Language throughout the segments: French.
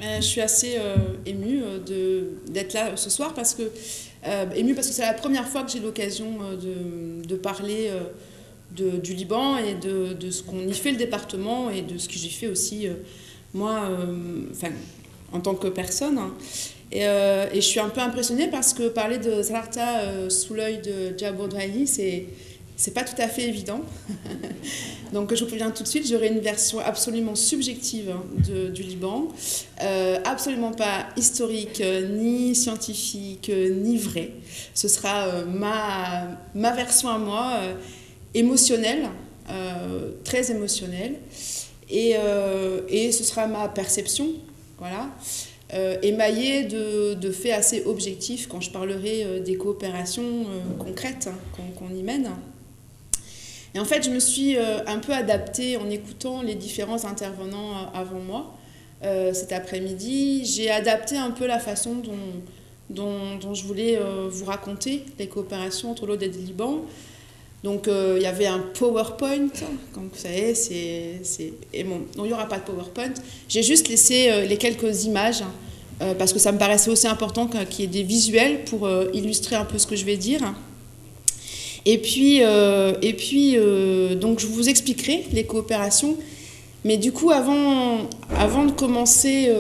Je suis assez émue d'être là ce soir émue parce que c'est la première fois que j'ai l'occasion de parler du Liban et de ce qu'on y fait le département et de ce que j'y fais aussi moi, en tant que personne. Hein. Et je suis un peu impressionnée parce que parler de Zlaata sous l'œil de Djabo Dwahi, c'est pas tout à fait évident. Donc je vous préviens tout de suite, j'aurai une version absolument subjective du Liban, absolument pas historique, ni scientifique, ni vraie. Ce sera ma version à moi, émotionnelle, très émotionnelle, et ce sera ma perception, voilà. Émaillée de faits assez objectifs quand je parlerai des coopérations concrètes qu'on y mène. Et en fait, je me suis un peu adaptée en écoutant les différents intervenants avant moi cet après-midi. J'ai adapté un peu la façon dont je voulais vous raconter les coopérations entre l'Aude et le Liban. Donc, il y avait un PowerPoint, comme vous savez, et bon, non, il n'y aura pas de PowerPoint. J'ai juste laissé les quelques images, parce que ça me paraissait aussi important qu'il y ait des visuels pour illustrer un peu ce que je vais dire. Et puis donc je vous expliquerai les coopérations. Mais du coup, avant de commencer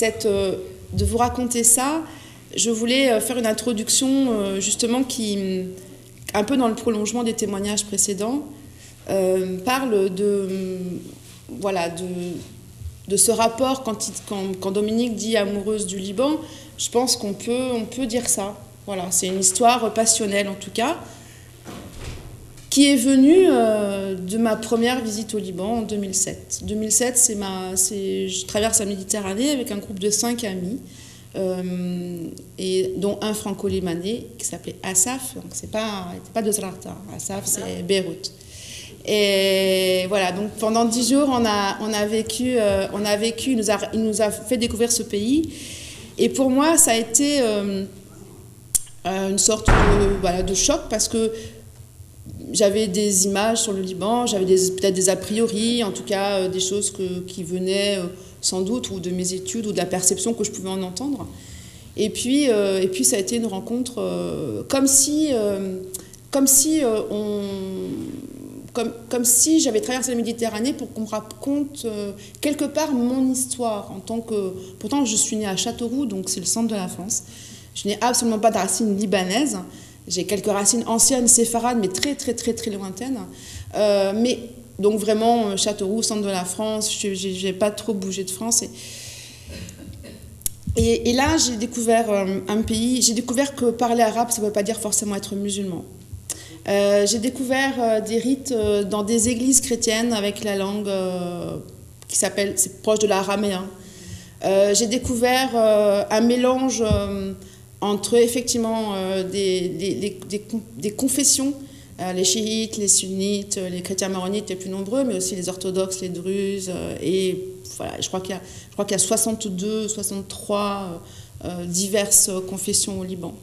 de vous raconter ça, je voulais faire une introduction justement qui, un peu dans le prolongement des témoignages précédents, parle de ce rapport quand Dominique dit amoureuse du Liban. Je pense qu'on peut dire ça. Voilà, c'est une histoire passionnelle en tout cas, qui est venue de ma première visite au Liban en 2007. 2007, je traverse la Méditerranée avec un groupe de 5 amis, dont un franco-libanais qui s'appelait Asaf. Donc c'est pas de Zlaata. Asaf, c'est Beyrouth. Et voilà, donc pendant 10 jours, on a vécu, il nous a fait découvrir ce pays. Et pour moi, ça a été une sorte de choc parce que j'avais des images sur le Liban, j'avais peut-être des a priori, en tout cas des choses qui venaient sans doute ou de mes études ou de la perception que je pouvais en entendre. Et puis ça a été une rencontre comme si j'avais traversé la Méditerranée pour qu'on me raconte quelque part mon histoire. Pourtant, je suis née à Châteauroux, donc c'est le centre de la France. Je n'ai absolument pas de racines libanaises. J'ai quelques racines anciennes séfarades, mais très, très, très, très lointaines. Mais donc vraiment, Châteauroux, centre de la France, je n'ai pas trop bougé de France. Et là, j'ai découvert un pays. J'ai découvert que parler arabe, ça ne veut pas dire forcément être musulman. J'ai découvert des rites dans des églises chrétiennes avec la langue c'est proche de l'araméen. J'ai découvert un mélange entre effectivement des confessions, les chiites, les sunnites, les chrétiens maronites les plus nombreux, mais aussi les orthodoxes, les druzes, et voilà, je crois qu'il y a 62, 63 diverses confessions au Liban.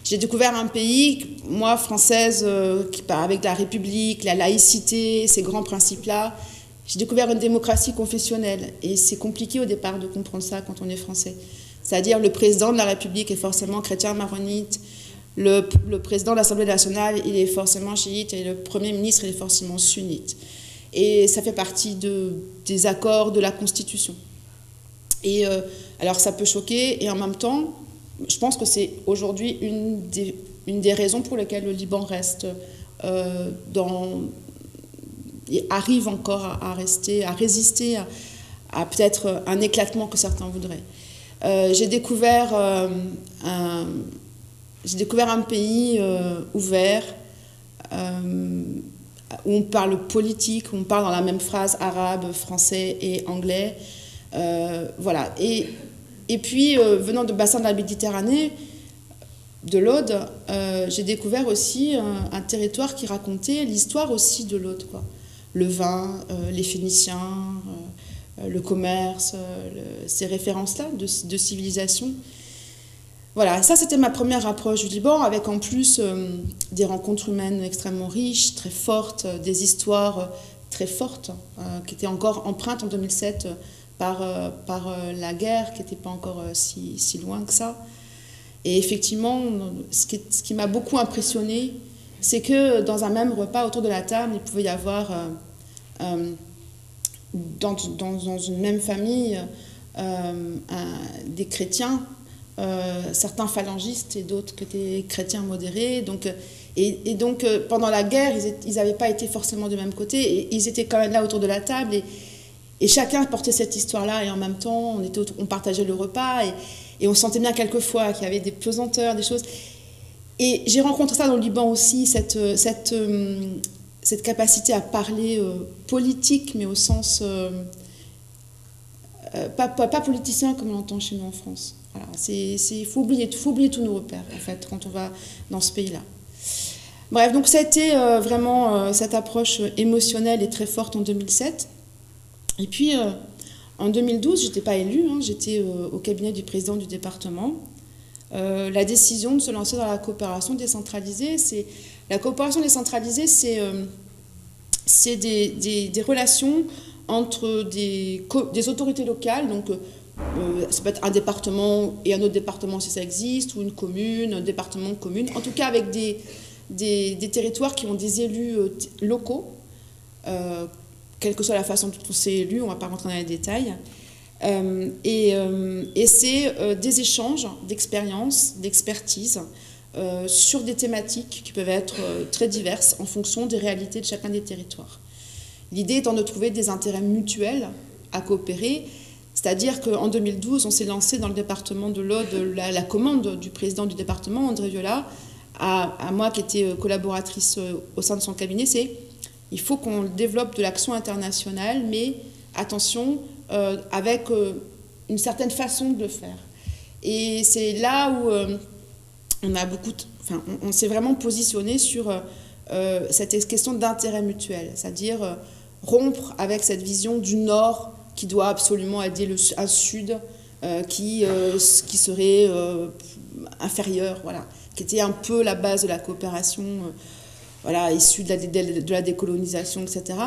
J'ai découvert un pays, moi, française, avec la République, la laïcité, ces grands principes-là. J'ai découvert une démocratie confessionnelle, et c'est compliqué au départ de comprendre ça quand on est français. C'est-à-dire le président de la République est forcément chrétien maronite, le président de l'Assemblée nationale, il est forcément chiite, et le Premier ministre, il est forcément sunnite. Et ça fait partie des accords de la Constitution. Et alors ça peut choquer, et en même temps, je pense que c'est aujourd'hui une des raisons pour lesquelles le Liban reste et arrive encore à résister à peut-être un éclatement que certains voudraient. J'ai découvert un pays ouvert, où on parle politique, où on parle dans la même phrase arabe, français et anglais. Voilà. Et puis, venant du bassin de la Méditerranée, de l'Aude, j'ai découvert aussi un territoire qui racontait l'histoire aussi de l'Aude, quoi. Le vin, les Phéniciens, le commerce, ces références-là de civilisation. Voilà, ça c'était ma première approche du Liban, avec en plus des rencontres humaines extrêmement riches, très fortes, des histoires très fortes, qui étaient encore empreintes en 2007 par la guerre qui n'était pas encore si loin que ça. Et effectivement, ce qui m'a beaucoup impressionné, c'est que dans un même repas, autour de la table, il pouvait y avoir, dans une même famille, des chrétiens, certains phalangistes et d'autres qui étaient chrétiens modérés. Donc, donc, pendant la guerre, ils n'avaient pas été forcément du même côté, et ils étaient quand même là autour de la table, et chacun portait cette histoire-là, et en même temps, on partageait le repas, et on sentait bien quelquefois qu'il y avait des pesanteurs, des choses. Et j'ai rencontré ça dans le Liban aussi, cette capacité à parler politique, mais au sens... pas politicien comme on l'entend chez nous en France. Voilà, faut oublier tous nos repères, en fait, quand on va dans ce pays-là. Bref, donc ça a été vraiment cette approche émotionnelle et très forte en 2007. Et puis, en 2012, je n'étais pas élue, hein, j'étais au cabinet du président du département. La décision de se lancer dans la coopération décentralisée, la coopération décentralisée, c'est des relations entre des autorités locales, donc ça peut être un département et un autre département si ça existe, ou une commune, un département, commune, en tout cas avec des territoires qui ont des élus locaux, quelle que soit la façon dont on s'est élu, on ne va pas rentrer dans les détails. Et c'est des échanges d'expériences, d'expertise sur des thématiques qui peuvent être très diverses en fonction des réalités de chacun des territoires. L'idée étant de trouver des intérêts mutuels à coopérer, c'est-à-dire qu'en 2012, on s'est lancé dans le département de l'Aude, la commande du président du département, André Viola, à moi qui étais collaboratrice au sein de son cabinet, c'est il faut qu'on développe de l'action internationale, mais attention, avec une certaine façon de le faire. Et c'est là où on s'est vraiment positionné sur cette question d'intérêt mutuel, c'est-à-dire rompre avec cette vision du Nord qui doit absolument aider un Sud qui serait inférieur, voilà, qui était un peu la base de la coopération voilà, issue de la décolonisation, etc.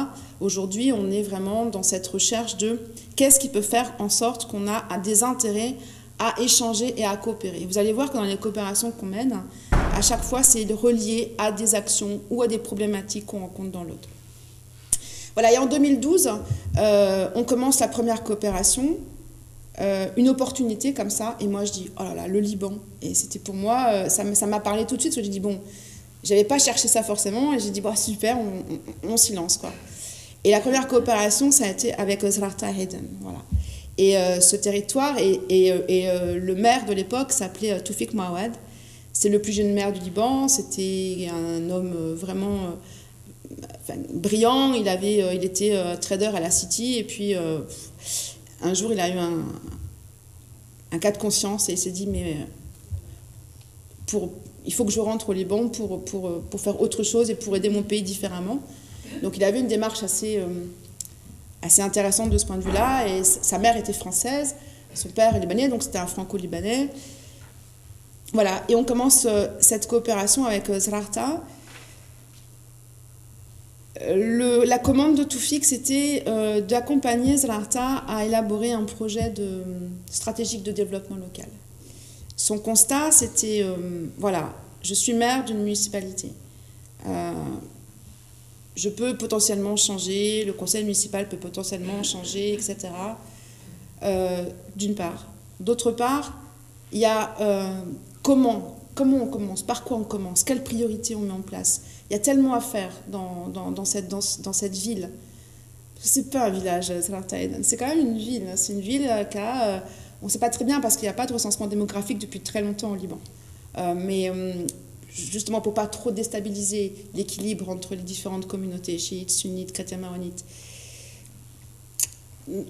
Aujourd'hui, on est vraiment dans cette recherche de qu'est-ce qui peut faire en sorte qu'on a des intérêts à échanger et à coopérer. Vous allez voir que dans les coopérations qu'on mène, à chaque fois, c'est relié à des actions ou à des problématiques qu'on rencontre dans l'autre. Voilà, et en 2012, on commence la première coopération, une opportunité comme ça, et moi je dis, oh là là, le Liban. Et c'était pour moi, ça m'a parlé tout de suite, parce que j'ai dit, bon, j'avais pas cherché ça forcément, et j'ai dit, bon, super, on s'y lance, quoi. Et la première coopération, ça a été avec Zrarta Hayden, voilà. Et ce territoire, et le maire de l'époque s'appelait Toufik Mouawad. C'est le plus jeune maire du Liban, c'était un homme vraiment brillant, il était trader à la City, et puis un jour il a eu un cas de conscience, et il s'est dit, mais il faut que je rentre au Liban pour faire autre chose et pour aider mon pays différemment. Donc il avait une démarche assez intéressante de ce point de vue-là, et sa mère était française, son père est libanais, donc c'était un franco-libanais. Voilà, et on commence cette coopération avec Zrarta. La commande de Toufik, c'était d'accompagner Zrarta à élaborer un projet stratégique de développement local. Son constat, c'était, voilà, je suis maire d'une municipalité. Je peux potentiellement changer, le conseil municipal peut potentiellement changer, etc. D'une part. D'autre part, il y a comment on commence, par quoi on commence, quelles priorités on met en place. Il y a tellement à faire dans cette ville. C'est pas un village, c'est quand même une ville. C'est une ville qui a... on ne sait pas très bien parce qu'il n'y a pas de recensement démographique depuis très longtemps au Liban. Mais justement pour ne pas trop déstabiliser l'équilibre entre les différentes communautés, chiites, sunnites, chrétiens, maronites.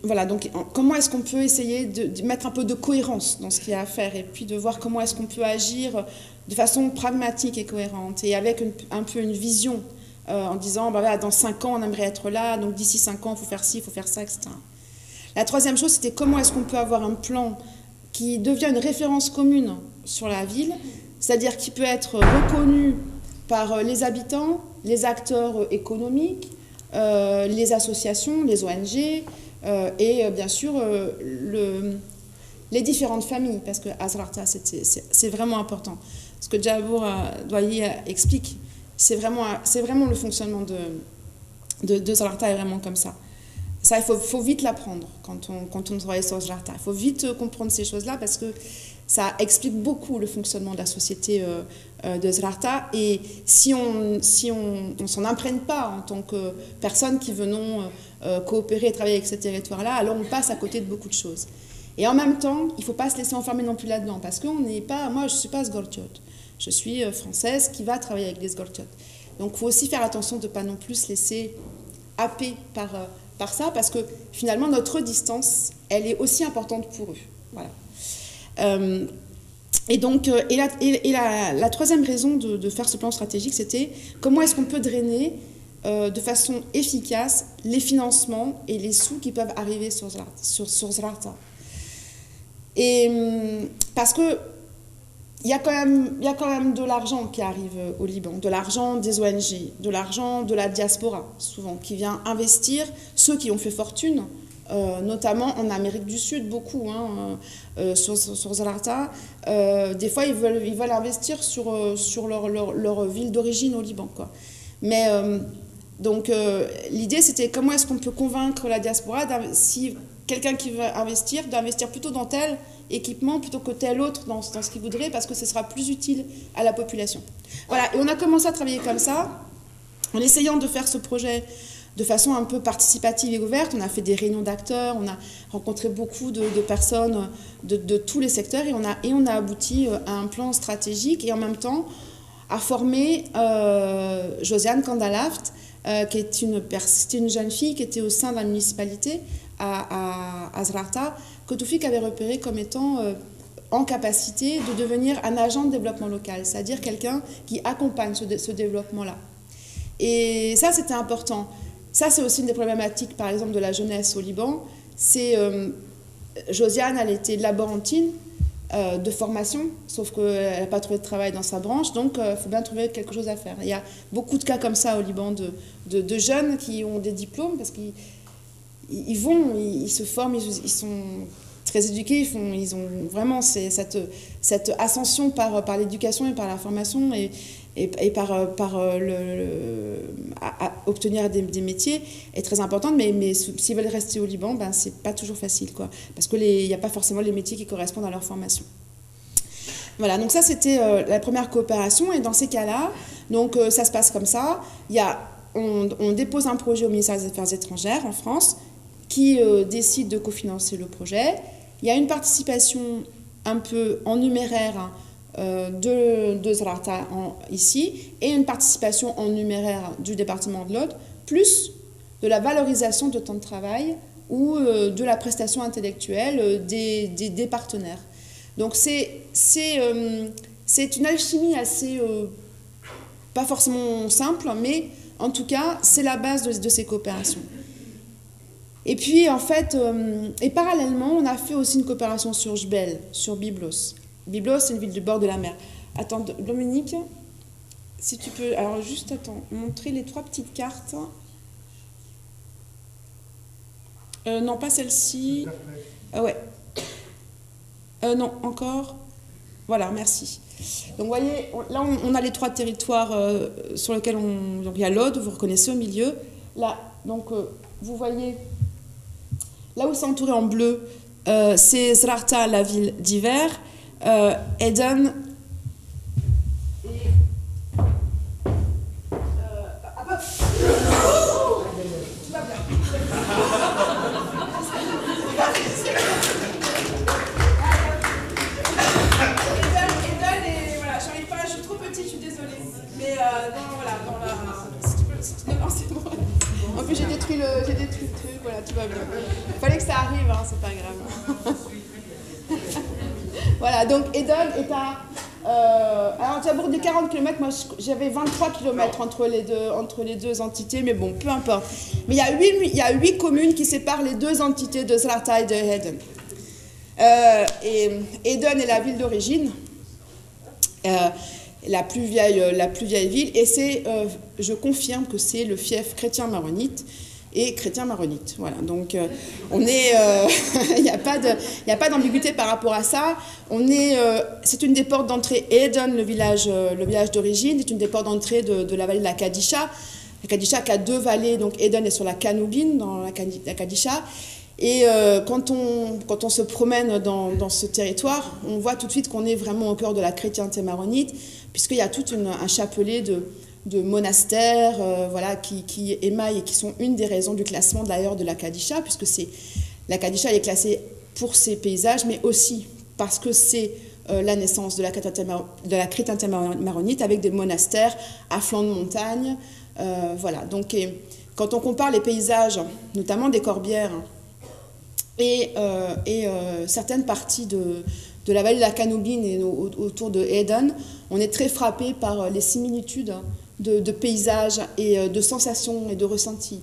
Voilà, donc comment est-ce qu'on peut essayer de mettre un peu de cohérence dans ce qu'il y a à faire, et puis de voir comment est-ce qu'on peut agir de façon pragmatique et cohérente, et avec un peu une vision, en disant, bah, voilà, dans 5 ans on aimerait être là, donc d'ici 5 ans il faut faire ci, il faut faire ça, etc. La troisième chose, c'était comment est-ce qu'on peut avoir un plan qui devient une référence commune sur la ville, c'est-à-dire qui peut être reconnu par les habitants, les acteurs économiques, les associations, les ONG, et bien sûr les différentes familles, parce que Azrarta, c'est vraiment important. Ce que Djabour Douayi explique, c'est vraiment le fonctionnement de Zrarta est vraiment comme ça. Ça, il faut vite l'apprendre quand on travaille sur Zrarta. Il faut vite comprendre ces choses-là parce que ça explique beaucoup le fonctionnement de la société de Zrarta. Et si on s'en imprègne pas en tant que personne qui venons coopérer et travailler avec ce territoire-là, alors on passe à côté de beaucoup de choses. Et en même temps, il ne faut pas se laisser enfermer non plus là-dedans parce que moi, je ne suis pas sgortiote. Je suis française qui va travailler avec les sgortiotes. Donc, il faut aussi faire attention de ne pas non plus se laisser happer par ça, parce que finalement, notre distance, elle est aussi importante pour eux. Voilà. Et donc, la troisième raison de faire ce plan stratégique, c'était comment est-ce qu'on peut drainer de façon efficace les financements et les sous qui peuvent arriver sur Zrarta. Et parce que il y a quand même de l'argent qui arrive au Liban, de l'argent des ONG, de l'argent de la diaspora, souvent, qui vient investir, ceux qui ont fait fortune, notamment en Amérique du Sud, beaucoup, sur Zrarta. Des fois, ils veulent investir sur leur ville d'origine au Liban, quoi. Mais, donc, l'idée, c'était comment est-ce qu'on peut convaincre la diaspora, si quelqu'un qui veut investir, d'investir plutôt dans tel équipement plutôt que tel autre dans ce qu'il voudrait, parce que ce sera plus utile à la population. Voilà, et on a commencé à travailler comme ça, en essayant de faire ce projet de façon un peu participative et ouverte. On a fait des réunions d'acteurs, on a rencontré beaucoup de personnes de tous les secteurs, et on a abouti à un plan stratégique, et en même temps à former Josiane Kandalaft, qui est une jeune fille qui était au sein de la municipalité à Zrarta, que Toufik avait repéré comme étant en capacité de devenir un agent de développement local, c'est-à-dire quelqu'un qui accompagne ce développement-là. Et ça, c'était important. Ça, c'est aussi une des problématiques, par exemple, de la jeunesse au Liban. C'est Josiane, elle était laborantine de formation, sauf qu'elle n'a pas trouvé de travail dans sa branche, donc il faut bien trouver quelque chose à faire. Il y a beaucoup de cas comme ça au Liban de jeunes qui ont des diplômes, parce qu'ils se forment, ils sont très éduqués, ils ont vraiment cette ascension par l'éducation et par la formation et par à obtenir des métiers est très importante, mais s'ils veulent rester au Liban, ben, c'est pas toujours facile, quoi, parce qu'il n'y a pas forcément les métiers qui correspondent à leur formation. Voilà, donc ça c'était la première coopération, et dans ces cas-là, donc ça se passe comme ça. On dépose un projet au ministère des Affaires étrangères en France, qui décide de cofinancer le projet. Il y a une participation un peu en numéraire de Zrarta ici, et une participation en numéraire du département de l'Aude, plus de la valorisation de temps de travail ou de la prestation intellectuelle des partenaires. Donc c'est une alchimie assez, pas forcément simple, mais en tout cas, c'est la base de ces coopérations. Et puis, en fait, et parallèlement, on a fait aussi une coopération sur Jbel, sur Byblos. Byblos, c'est une ville du bord de la mer. Attends, Dominique, si tu peux, alors juste, attends, montrer les 3 petites cartes. Non, pas celle-ci. Ouais. Non, encore. Voilà, merci. Donc, vous voyez, là, on a les 3 territoires sur lesquels donc, il y a l'Aude, vous reconnaissez au milieu. Là, donc, vous voyez, là où c'est entouré en bleu, c'est Zrarta, la ville d'hiver, Eden. En plus, j'ai détruit le truc, voilà, tout va bien. Il fallait que ça arrive, hein, c'est pas grave. Voilà, donc Eden est à... alors, tu as abordé 40 km, moi j'avais 23 km entre les deux entités, mais bon, peu importe. Mais il y a 8 communes qui séparent les deux entités de Zrarta et de Eden. Et Eden est la ville d'origine, la plus vieille ville, et je confirme que c'est le fief chrétien maronite. et chrétiens maronites. Voilà, donc on est, il n'y a pas d'ambiguïté par rapport à ça. C'est une des portes d'entrée. Eden, le village d'origine, est une des portes d'entrée de la vallée de la Kadisha. La Kadisha qui a deux vallées, donc Eden est sur la Kanoubine, dans la Kadisha. Et quand on se promène dans ce territoire, on voit tout de suite qu'on est vraiment au cœur de la chrétienté maronite, puisqu'il y a tout un chapelet de monastères voilà, qui émaillent et qui sont une des raisons du classement d'ailleurs de la Kadisha, puisque la Kadisha est classée pour ses paysages, mais aussi parce que c'est la naissance de la chrétienté maronite avec des monastères à flanc de montagne. Voilà. Donc, quand on compare les paysages, notamment des Corbières, et certaines parties de la vallée de la Kanoubine et autour de Eden, on est très frappé par les similitudes de paysages et de sensations et de ressentis.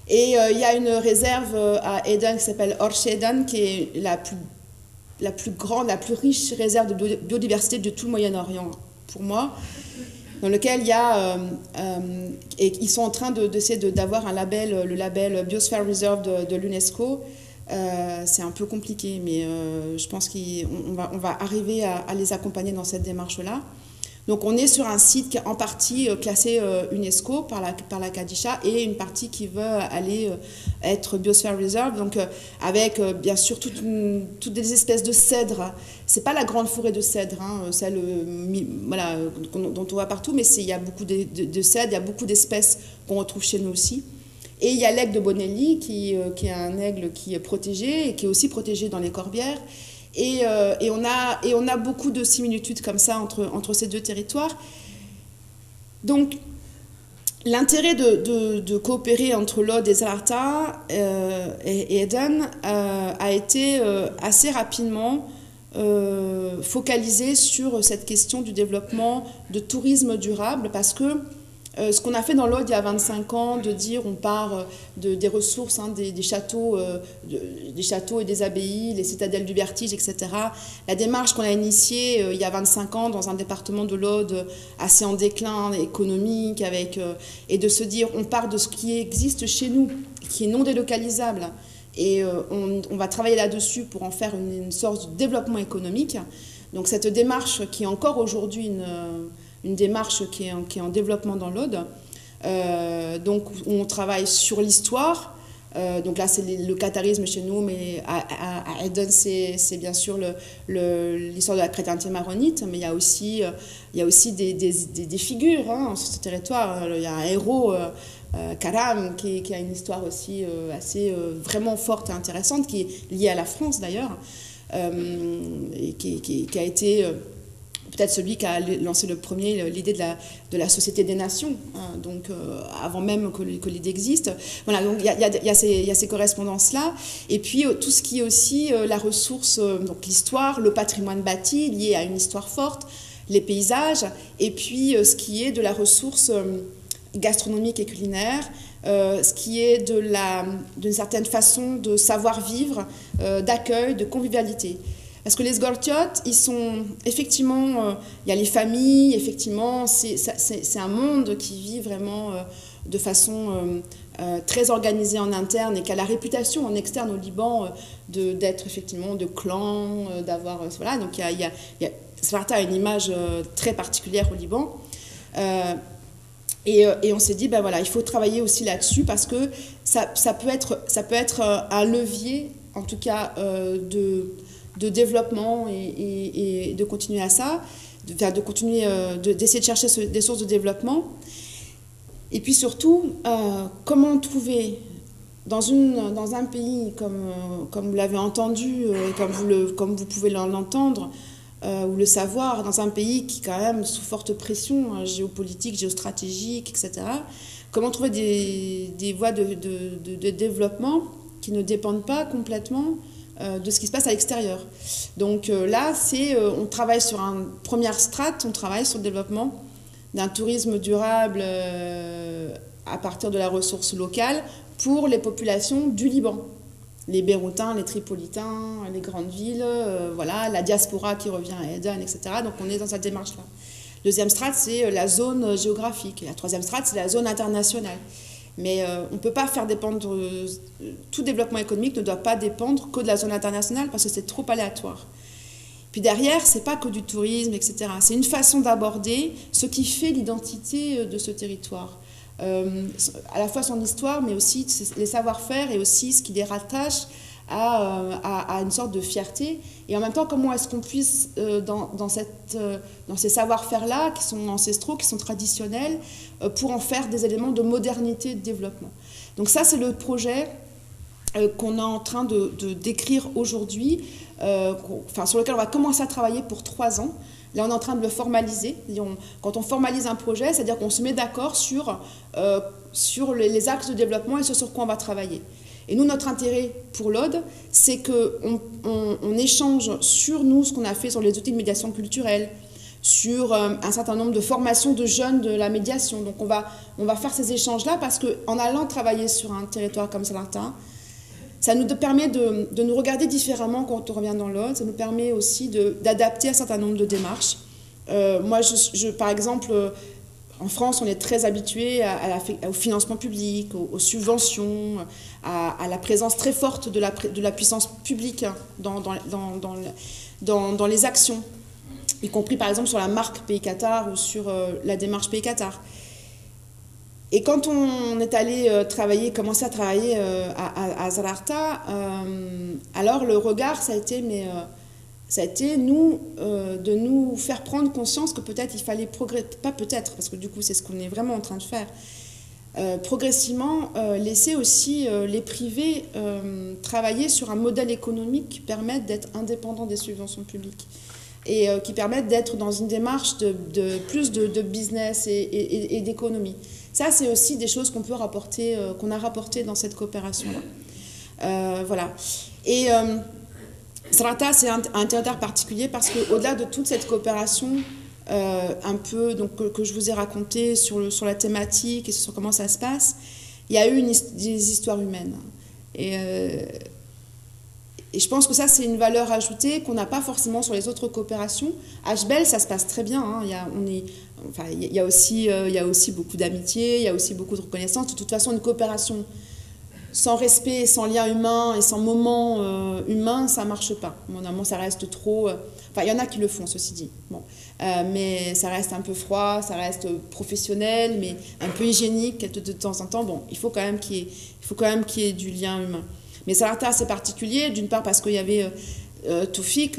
Et il y a une réserve à Eden qui s'appelle Orche Eden, qui est la plus grande, la plus riche réserve de biodiversité de tout le Moyen-Orient, pour moi, dans lequel il y a, et ils sont en train d'essayer d'avoir le label Biosphere Reserve de l'UNESCO. C'est un peu compliqué, mais je pense qu'on va arriver à les accompagner dans cette démarche-là. Donc on est sur un site qui est en partie classé UNESCO par la Kadisha et une partie qui veut aller être Biosphere Reserve, donc avec bien sûr toutes des espèces de cèdres. C'est pas la grande forêt de cèdres, hein, celle voilà, dont on voit partout, mais il y a beaucoup de cèdres, il y a beaucoup d'espèces qu'on retrouve chez nous aussi. Et il y a l'aigle de Bonelli, qui est un aigle qui est protégé et qui est aussi protégé dans les Corbières. Et on a beaucoup de similitudes comme ça entre ces deux territoires. Donc, l'intérêt de coopérer entre l'Aude et Zarata et Eden a été assez rapidement focalisé sur cette question du développement de tourisme durable, parce que ce qu'on a fait dans l'Aude il y a 25 ans, de dire on part des ressources, hein, des châteaux et des abbayes, les citadelles du Vertige, etc. La démarche qu'on a initiée il y a 25 ans dans un département de l'Aude assez en déclin économique, et de se dire on part de ce qui existe chez nous, qui est non délocalisable, et on va travailler là-dessus pour en faire une sorte de développement économique. Donc cette démarche qui est encore aujourd'hui une démarche qui est en développement dans l'Aude. Donc, on travaille sur l'histoire. Donc là, c'est le catharisme chez nous, mais à Eden, c'est bien sûr l'histoire de la chrétienté maronite, mais il y a aussi des figures hein, sur ce territoire. Il y a un héros, Karam, qui a une histoire aussi assez vraiment forte et intéressante, qui est liée à la France d'ailleurs, et qui a été... peut-être celui qui a lancé le premier l'idée de la Société des Nations, hein, donc avant même que l'idée existe. Voilà, donc il y a ces correspondances-là. Et puis tout ce qui est aussi la ressource, donc l'histoire, le patrimoine bâti lié à une histoire forte, les paysages, et puis ce qui est de la ressource gastronomique et culinaire, ce qui est d'une certaine façon de savoir-vivre, d'accueil, de convivialité. Parce que les Sgortiot, ils sont effectivement, il y a les familles, effectivement, c'est un monde qui vit vraiment de façon très organisée en interne et qui a la réputation en externe au Liban d'être effectivement de clan, d'avoir, voilà, donc Sfarta a une image très particulière au Liban. Et on s'est dit, ben voilà, il faut travailler aussi là-dessus parce que ça peut être un levier, en tout cas, de développement et de continuer à ça, d'essayer de chercher des sources de développement. Et puis surtout, comment trouver dans un pays comme vous l'avez entendu, comme vous pouvez l'entendre, ou le savoir, dans un pays qui est quand même sous forte pression géopolitique, géostratégique, etc., comment trouver des voies de développement qui ne dépendent pas complètement de ce qui se passe à l'extérieur. Donc là, on travaille sur une première strate, on travaille sur le développement d'un tourisme durable à partir de la ressource locale pour les populations du Liban. Les Beyrouthins, les Tripolitains, les grandes villes, voilà, la diaspora qui revient à Eden, etc. Donc on est dans cette démarche-là. Deuxième strate, c'est la zone géographique. Et la troisième strate, c'est la zone internationale. Mais on ne peut pas faire dépendre... tout développement économique ne doit pas dépendre que de la zone internationale parce que c'est trop aléatoire. Puis derrière, ce n'est pas que du tourisme, etc. C'est une façon d'aborder ce qui fait l'identité de ce territoire. À la fois son histoire, mais aussi les savoir-faire et aussi ce qui les rattache à une sorte de fierté. Et en même temps, comment est-ce qu'on puisse, dans ces savoir-faire-là, qui sont ancestraux, qui sont traditionnels, pour en faire des éléments de modernité et de développement. Donc ça, c'est le projet qu'on est en train de décrire aujourd'hui, sur lequel on va commencer à travailler pour 3 ans. Là, on est en train de le formaliser. Quand on formalise un projet, c'est-à-dire qu'on se met d'accord sur les axes de développement et ce sur quoi on va travailler. Et nous, notre intérêt pour l'Aude, c'est qu'on échange sur nous ce qu'on a fait sur les outils de médiation culturelle, sur un certain nombre de formations de jeunes de la médiation. Donc on va faire ces échanges-là parce qu'en allant travailler sur un territoire comme Salarta, ça nous permet de nous regarder différemment quand on revient dans l'Aude. Ça nous permet aussi d'adapter un certain nombre de démarches. Moi, par exemple, en France, on est très habitué au financement public, aux subventions, à la présence très forte de la puissance publique dans les actions, y compris par exemple sur la marque Pays Qatar ou sur la démarche Pays Qatar. Et quand on est allé commencer à travailler à Salarta, alors le regard, ça a été de nous faire prendre conscience que peut-être il fallait pas peut-être, parce que du coup c'est ce qu'on est vraiment en train de faire, progressivement laisser aussi les privés travailler sur un modèle économique qui permette d'être indépendant des subventions publiques et qui permette d'être dans une démarche plus de business et d'économie. Ça, c'est aussi des choses qu'on a rapportées dans cette coopération-là. Voilà. Et Salarta, c'est un territoire particulier parce qu'au-delà de toute cette coopération, un peu que je vous ai raconté sur la thématique et sur comment ça se passe, il y a eu des histoires humaines. Et je pense que ça, c'est une valeur ajoutée qu'on n'a pas forcément sur les autres coopérations. À Jbel, ça se passe très bien. Hein. Il y a aussi beaucoup d'amitié, il y a aussi beaucoup de reconnaissance. De toute façon, une coopération sans respect, sans lien humain et sans moment humain, ça ne marche pas. Mon ça reste trop... il y en a qui le font, ceci dit. Bon. Mais ça reste un peu froid, ça reste professionnel, mais un peu hygiénique de temps en temps. Bon, il faut quand même qu'il y ait du lien humain. Mais Salarta, c'est particulier, d'une part parce qu'il y avait Toufik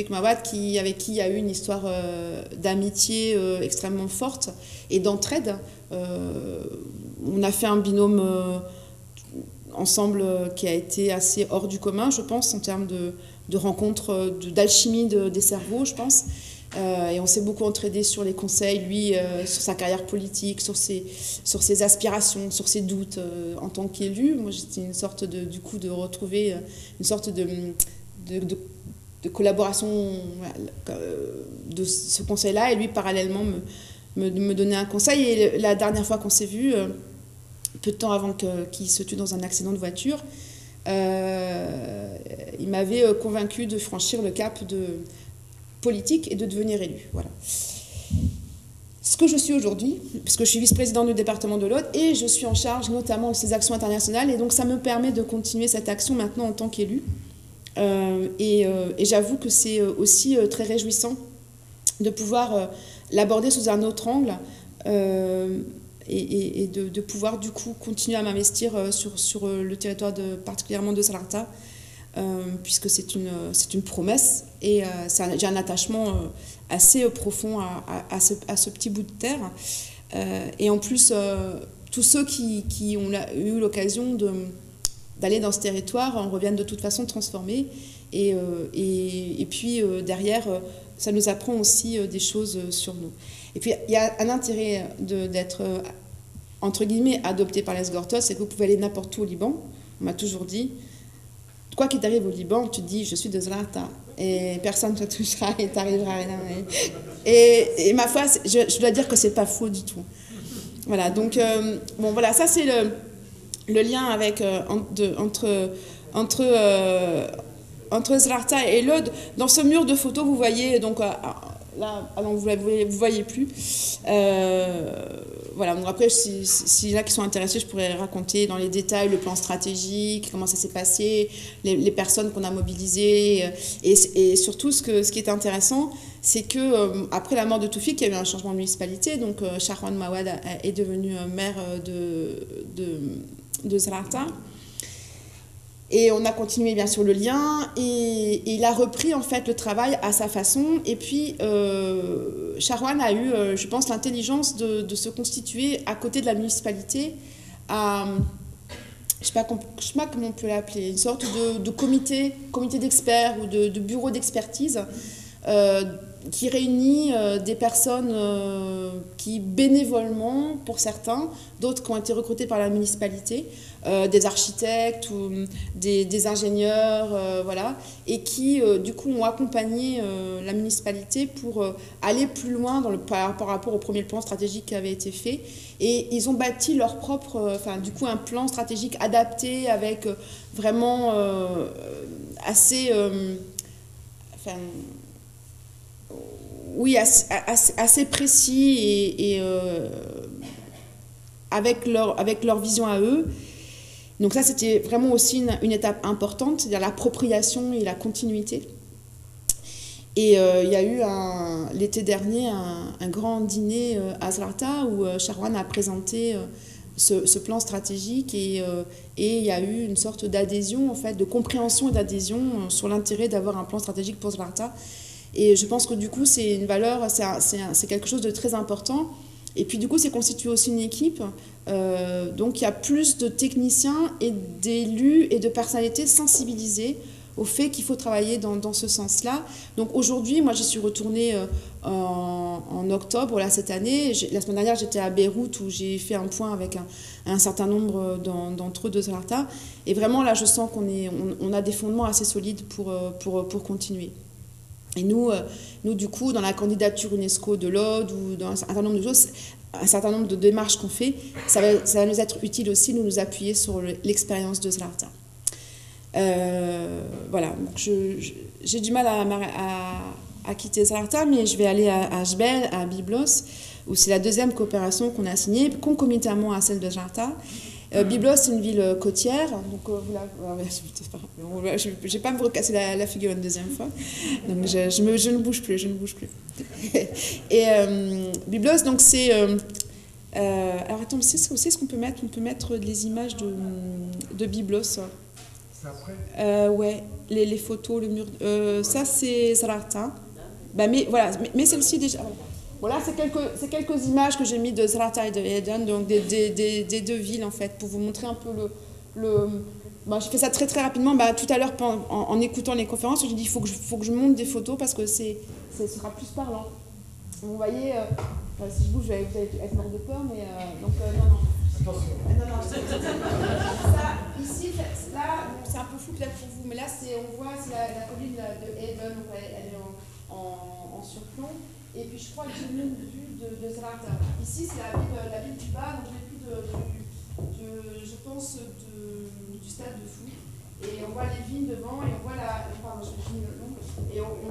Mawad, avec qui il y a eu une histoire d'amitié extrêmement forte et d'entraide. On a fait un binôme ensemble qui a été assez hors du commun, je pense, en termes de rencontres, d'alchimie des cerveaux, je pense. Et on s'est beaucoup entraidé sur les conseils, lui, sur sa carrière politique, sur ses aspirations, sur ses doutes en tant qu'élu. Moi, j'étais une sorte de retrouver une sorte de collaboration de ce conseil-là. Et lui, parallèlement, me donnait un conseil. Et la dernière fois qu'on s'est vu, peu de temps avant qu'il se tue dans un accident de voiture, il m'avait convaincu de franchir le cap politique et de devenir élu. Voilà. Ce que je suis aujourd'hui, puisque je suis vice-présidente du département de l'Aude et je suis en charge notamment de ces actions internationales, et donc ça me permet de continuer cette action maintenant en tant qu'élu. Et j'avoue que c'est aussi très réjouissant de pouvoir l'aborder sous un autre angle et de pouvoir du coup continuer à m'investir sur le territoire particulièrement de Salarta. Puisque c'est une promesse et j'ai un attachement assez profond à ce petit bout de terre. Et en plus, tous ceux qui ont eu l'occasion d'aller dans ce territoire en reviennent de toute façon transformés. Et puis derrière, ça nous apprend aussi des choses sur nous. Et puis il y a un intérêt d'être, entre guillemets, adopté par les Sgortos, c'est que vous pouvez aller n'importe où au Liban. On m'a toujours dit... Quoi qu'il t'arrive au Liban, tu te dis, je suis de Salarta, et personne ne te touchera et t'arrivera rien. Et ma foi, je dois dire que c'est pas faux du tout. Voilà, donc, bon, voilà, ça c'est le lien avec, entre Salarta et l'Aude. Dans ce mur de photos, vous voyez, donc, là, alors vous voyez plus. Voilà, donc après, si là qui sont intéressés, je pourrais raconter dans les détails le plan stratégique, comment ça s'est passé, les personnes qu'on a mobilisées. Et surtout, ce qui est intéressant, c'est que après la mort de Toufik, il y a eu un changement de municipalité. Donc, Charwan Mawad est devenu maire de Zrarta. Et on a continué bien sûr le lien et il a repris en fait le travail à sa façon. Et puis Charwan a eu, je pense, l'intelligence de se constituer à côté de la municipalité à, je sais pas comment on peut l'appeler, une sorte de comité d'experts ou de bureau d'expertise qui réunit des personnes qui bénévolement, pour certains, d'autres qui ont été recrutés par la municipalité, des architectes ou des ingénieurs, voilà, et qui du coup ont accompagné la municipalité pour aller plus loin par rapport au premier plan stratégique qui avait été fait. Et ils ont bâti leur propre, du coup un plan stratégique adapté avec vraiment assez... oui, assez précis et avec leur vision à eux. Donc ça, c'était vraiment aussi une étape importante, c'est-à-dire l'appropriation et la continuité. Et il y a eu l'été dernier un grand dîner à Zrarta où Charwan a présenté ce plan stratégique et il y a eu une sorte d'adhésion, en fait, de compréhension et d'adhésion sur l'intérêt d'avoir un plan stratégique pour Zrarta. Et je pense que du coup, c'est une valeur, c'est quelque chose de très important. Et puis du coup, c'est constitué aussi une équipe. Donc il y a plus de techniciens et d'élus et de personnalités sensibilisées au fait qu'il faut travailler dans ce sens-là. Donc aujourd'hui, moi, j'y suis retournée en octobre là, cette année. La semaine dernière, j'étais à Beyrouth où j'ai fait un point avec un certain nombre d'entre eux de Zrarta. Et vraiment, là, je sens qu'on a des fondements assez solides pour continuer. Et nous, du coup, dans la candidature UNESCO de l'Aude ou dans un certain nombre de choses, un certain nombre de démarches qu'on fait, ça va nous être utile aussi de nous appuyer sur l'expérience de Zrarta. Voilà, donc j'ai du mal à quitter Zrarta, mais je vais aller à Jbel, à Byblos, où c'est la deuxième coopération qu'on a signée, concomitamment à celle de Zrarta. Byblos, c'est une ville côtière, donc je ne vais pas me recasser la figure une deuxième fois, donc je ne bouge plus, Et Byblos, donc c'est... alors attends, c'est ce qu'on peut mettre? On peut mettre les images de Byblos. C'est après ouais, les photos, le mur... ça, c'est Zrarta. Bah, mais voilà, mais celle-ci déjà... Voilà, c'est quelques images que j'ai mis de Zrarta et de Eden, donc des deux villes en fait, pour vous montrer un peu Bon, je fais ça très très rapidement. Tout à l'heure, en écoutant les conférences, j'ai dit il faut que je monte des photos parce que ce sera plus parlant. Vous voyez, si je bouge, vous allez être mort de peur, mais donc non. Attention. Non. Ça, ici, là, c'est un peu flou peut-être pour vous, mais là, on voit la colline de Eden, elle est en surplomb. Et puis je crois que j'ai mis une vue de Zrarta. Ici, c'est la ville du bas, donc j'ai plus je pense, du stade de foot. Et on voit les vignes devant, et on voit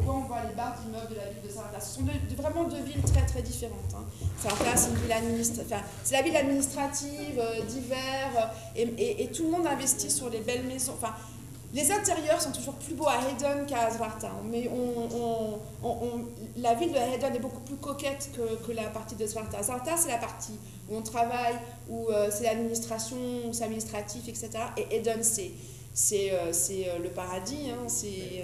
on voit les barres d'immeubles de la ville de Zrarta. Ce sont vraiment deux villes très très différentes. Hein. Zrarta, c'est une ville c'est la ville administrative, d'hiver, et tout le monde investit sur les belles maisons. Les intérieurs sont toujours plus beaux à Eden qu'à Zrarta, mais la ville de Eden est beaucoup plus coquette que la partie de Zrarta. Zrarta, c'est la partie où on travaille, où c'est l'administration, où c'est administratif, etc. Et Eden, c'est le paradis, hein, c'est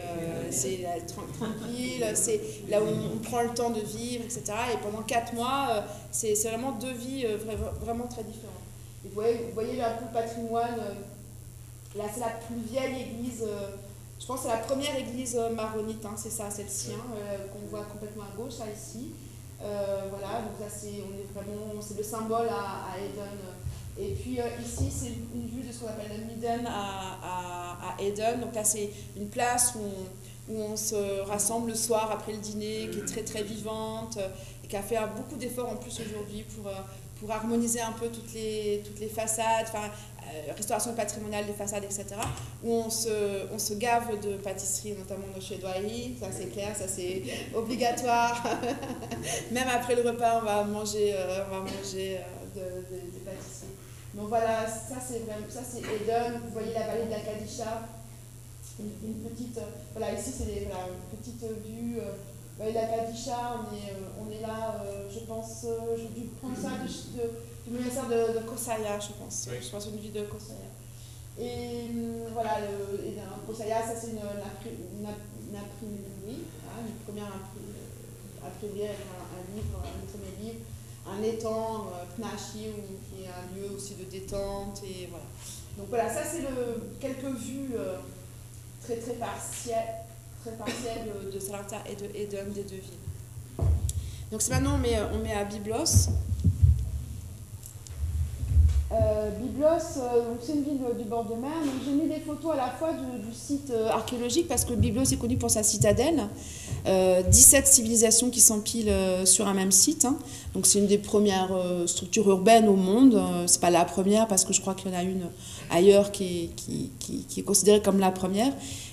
tranquille, c'est là où on prend le temps de vivre, etc. Et pendant 4 mois, c'est vraiment deux vies vraiment très différentes. Et vous voyez un peu le patrimoine. Là, c'est la plus vieille église, je pense que c'est la première église maronite, hein, c'est ça, celle-ci, qu'on voit complètement à gauche, là, ici. Voilà, donc là, c'est le symbole à Eden. Et puis ici, c'est une vue de ce qu'on appelle le Midden à Eden. Donc là, c'est une place où on se rassemble le soir après le dîner, qui est très très vivante, et qui a fait beaucoup d'efforts en plus aujourd'hui pour harmoniser un peu toutes les façades, restauration patrimoniale des façades, etc., où on se gave de pâtisserie, notamment de suédoiserie, ça c'est clair, ça c'est obligatoire. Même après le repas, on va manger des pâtisseries. Donc voilà, ça c'est Eden. Vous voyez la vallée de la Kadisha, une petite, voilà, ici c'est une petite vue. Vallée de la Kadisha, on est là, je pense, j'ai dû prendre ça du ministère de Kosaya, je pense. Oui. Je pense une ville de Kosaya. Et voilà, Kosaya, ça c'est une imprimerie, une première imprimerie avec un livre, un premier livre, un étang, Pnashi, qui est un lieu aussi de détente, et voilà. Donc voilà, ça c'est quelques vues très très partielles de Salata et de Eden, des deux villes. Donc maintenant on met à Byblos. Byblos, c'est une ville du bord de mer. Donc j'ai mis des photos à la fois du site archéologique, parce que Byblos est connu pour sa citadelle. 17 civilisations qui s'empilent sur un même site. Hein. Donc c'est une des premières structures urbaines au monde. C'est pas la première, parce que je crois qu'il y en a une ailleurs qui est considérée comme la première.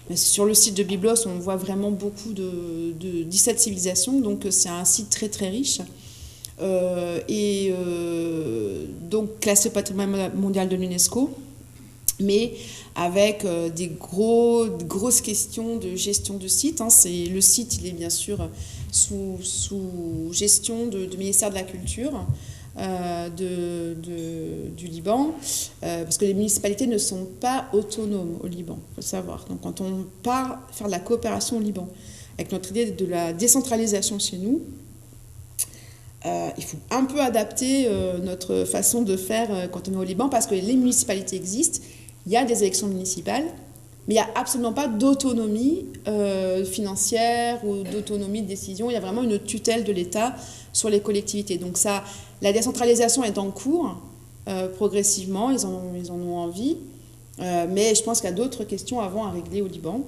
Mais sur le site de Byblos, on voit vraiment beaucoup de 17 civilisations. Donc c'est un site très très riche. Donc classé patrimoine mondial de l'UNESCO, mais avec des grosses questions de gestion de site. Hein. Le site, il est bien sûr sous gestion du ministère de la Culture du Liban, parce que les municipalités ne sont pas autonomes au Liban, il faut le savoir. Donc quand on part faire de la coopération au Liban, avec notre idée de la décentralisation chez nous, il faut un peu adapter notre façon de faire quand on est au Liban, parce que les municipalités existent, il y a des élections municipales, mais il n'y a absolument pas d'autonomie financière ou d'autonomie de décision. Il y a vraiment une tutelle de l'État sur les collectivités. Donc ça, la décentralisation est en cours progressivement, ils en ont envie, mais je pense qu'il y a d'autres questions avant à régler au Liban,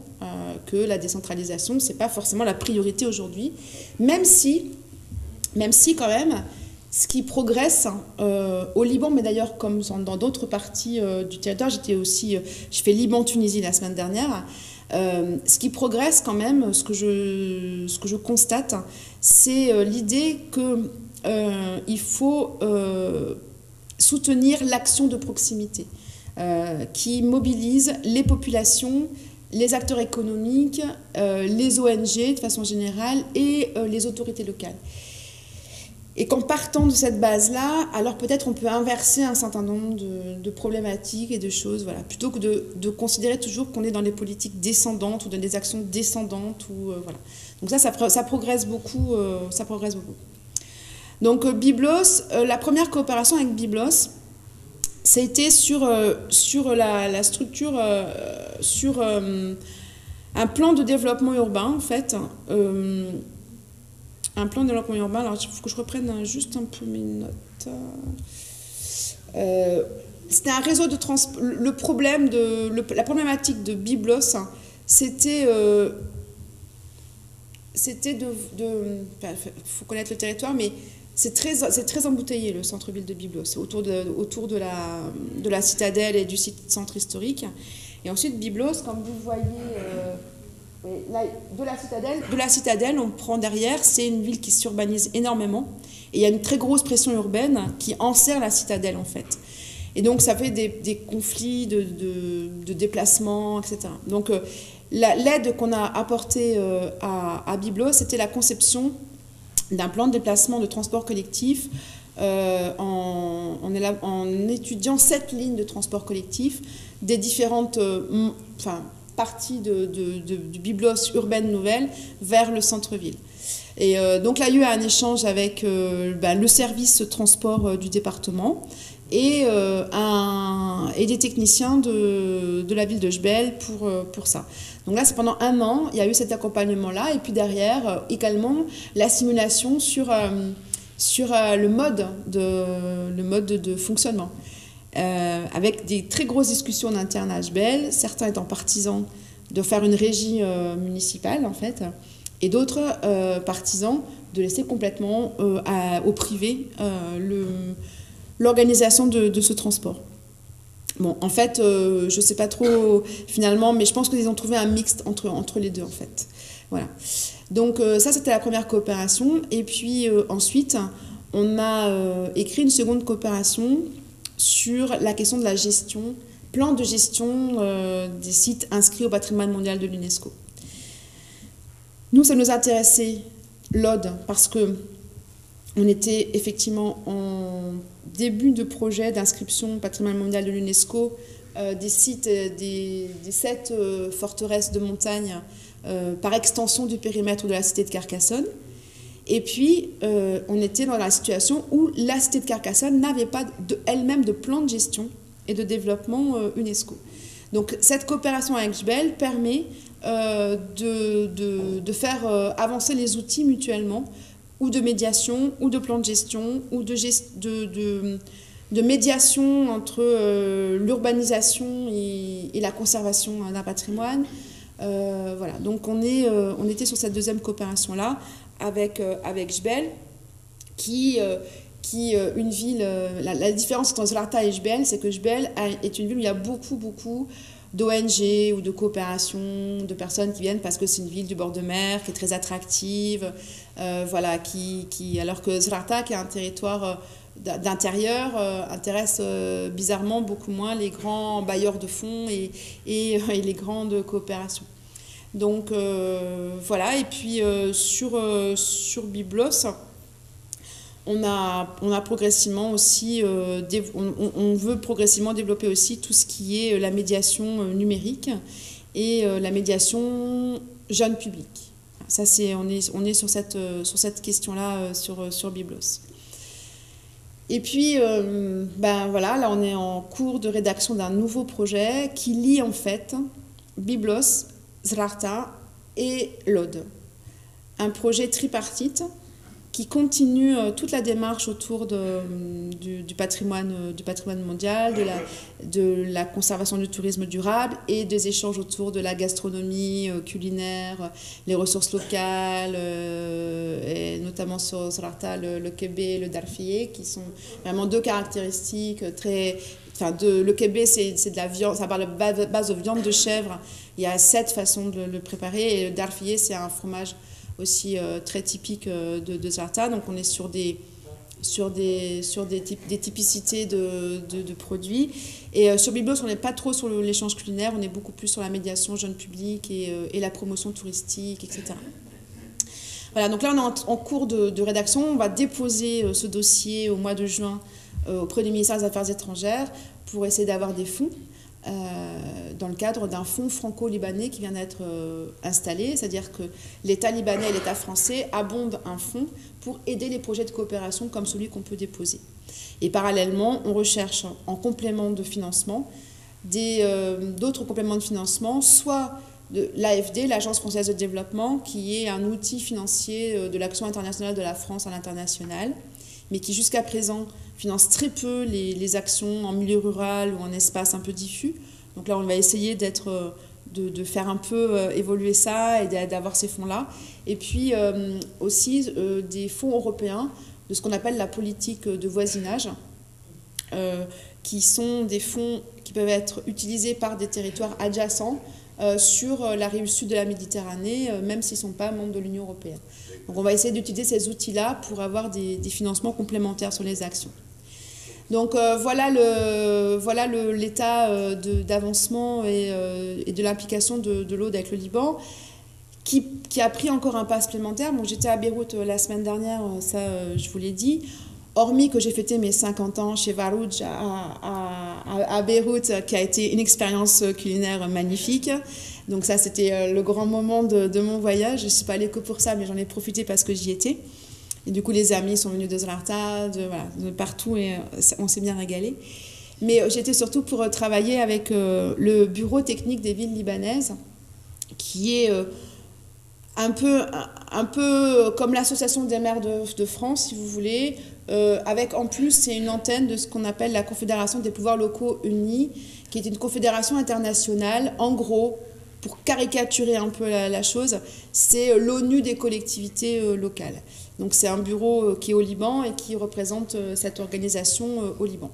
que la décentralisation, ce n'est pas forcément la priorité aujourd'hui, même si quand même, ce qui progresse au Liban, mais d'ailleurs comme dans d'autres parties du territoire, je fais Liban-Tunisie la semaine dernière, ce qui progresse quand même, ce que je constate, c'est l'idée qu'il faut soutenir l'action de proximité qui mobilise les populations, les acteurs économiques, les ONG de façon générale et les autorités locales. Et qu'en partant de cette base-là, alors peut-être on peut inverser un certain nombre de problématiques et de choses, voilà, plutôt que de considérer toujours qu'on est dans des politiques descendantes ou dans des actions descendantes. Voilà. Donc ça progresse beaucoup. Donc Byblos, la première coopération avec Byblos, ça a été sur la structure, sur un plan de développement urbain, en fait. Un plan de développement urbain, alors il faut que je reprenne juste un peu mes notes. C'était un réseau de transport. La problématique de Byblos, hein, c'était faut connaître le territoire, mais c'est très embouteillé, le centre-ville de Byblos, autour de la citadelle et du centre historique. Et ensuite, Byblos, comme vous voyez... de la citadelle, on prend derrière, c'est une ville qui s'urbanise énormément, et il y a une très grosse pression urbaine qui enserre la citadelle, en fait. Et donc, ça fait des conflits de déplacement, etc. Donc, l'aide qu'on a apportée à Byblos, c'était la conception d'un plan de déplacement de transport collectif en étudiant 7 lignes de transport collectif des différentes... partie du Byblos urbaine nouvelle vers le centre-ville. Et donc là, il y a eu un échange avec le service transport du département et des techniciens de la ville de Jbel pour ça. Donc là, c'est pendant 1 an, il y a eu cet accompagnement-là, et puis derrière, également, la simulation sur le mode de fonctionnement. Avec des très grosses discussions en interne à Jbel, certains étant partisans de faire une régie municipale, en fait, et d'autres partisans de laisser complètement au privé l'organisation de ce transport. Bon, en fait, je ne sais pas trop finalement, mais je pense qu'ils ont trouvé un mixte entre les deux, en fait. Voilà. Donc ça, c'était la première coopération. Et puis ensuite, on a écrit une seconde coopération sur la question de la gestion, plan de gestion des sites inscrits au patrimoine mondial de l'UNESCO. Nous, ça nous intéressait, l'ODE, parce que on était effectivement en début de projet d'inscription au patrimoine mondial de l'UNESCO des sites des 7 forteresses de montagne par extension du périmètre de la cité de Carcassonne. Et puis, on était dans la situation où la cité de Carcassonne n'avait pas elle-même de plan de gestion et de développement UNESCO. Donc, cette coopération avec JBEL permet de faire avancer les outils mutuellement, ou de médiation, ou de plan de gestion, ou de médiation entre l'urbanisation et la conservation d'un patrimoine. Voilà, donc on était sur cette deuxième coopération-là avec JBEL, qui une ville... la différence entre Zlata et JBEL, c'est que JBEL est une ville où il y a beaucoup d'ONG ou de coopérations, de personnes qui viennent parce que c'est une ville du bord de mer, qui est très attractive, voilà, alors que Zlata, qui est un territoire d'intérieur, intéresse bizarrement beaucoup moins les grands bailleurs de fonds et les grandes coopérations. Donc voilà, et puis sur Biblos, on a progressivement aussi, on veut progressivement développer aussi tout ce qui est la médiation numérique et la médiation jeune public. Ça, on est sur cette question-là sur Biblos. Et puis, ben voilà, là on est en cours de rédaction d'un nouveau projet qui lie en fait Biblos, Zlata et l'ODE. Un projet tripartite qui continue toute la démarche autour du patrimoine mondial, de la conservation du tourisme durable et des échanges autour de la gastronomie culinaire, les ressources locales, et notamment sur Zlata, le kébé et le darfié, qui sont vraiment deux caractéristiques très... Enfin, le kébé, c'est de la viande, ça parle de base de viande de chèvre. Il y a 7 façons de le préparer, et le darfié, c'est un fromage aussi très typique de Zlata. Donc on est sur des typicités de produits. Et sur Biblos, on n'est pas trop sur l'échange culinaire, on est beaucoup plus sur la médiation jeune public et la promotion touristique, etc. Voilà, donc là on est en cours de rédaction. On va déposer ce dossier au mois de juin auprès du ministère des Affaires étrangères pour essayer d'avoir des fonds. Dans le cadre d'un fonds franco-libanais qui vient d'être installé, c'est-à-dire que l'État libanais et l'État français abondent un fonds pour aider les projets de coopération comme celui qu'on peut déposer. Et parallèlement, on recherche en complément de financement d'autres compléments de financement, soit de l'AFD, l'Agence française de développement, qui est un outil financier de l'action internationale de la France à l'international, mais qui jusqu'à présent finance très peu les actions en milieu rural ou en espace un peu diffus. Donc là, on va essayer de faire un peu évoluer ça et d'avoir ces fonds-là. Et puis aussi des fonds européens de ce qu'on appelle la politique de voisinage, qui sont des fonds qui peuvent être utilisés par des territoires adjacents sur la rive sud de la Méditerranée, même s'ils ne sont pas membres de l'Union européenne. Donc on va essayer d'utiliser ces outils-là pour avoir des financements complémentaires sur les actions. Donc voilà l'état d'avancement et de l'implication de l'ODE avec le Liban, qui a pris encore un pas supplémentaire. Bon, j'étais à Beyrouth la semaine dernière, ça je vous l'ai dit. Hormis que j'ai fêté mes 50 ans chez Varouj à Beyrouth, qui a été une expérience culinaire magnifique. Donc ça, c'était le grand moment de mon voyage. Je ne suis pas allée que pour ça, mais j'en ai profité parce que j'y étais. Et du coup, les amis sont venus de Zlata, de partout, et on s'est bien régalé. Mais j'étais surtout pour travailler avec le bureau technique des villes libanaises, qui est un peu comme l'association des maires de France, si vous voulez, avec en plus, c'est une antenne de ce qu'on appelle la Confédération des pouvoirs locaux unis, qui est une confédération internationale, en gros, pour caricaturer un peu la chose, c'est l'ONU des collectivités locales. Donc c'est un bureau qui est au Liban et qui représente cette organisation au Liban.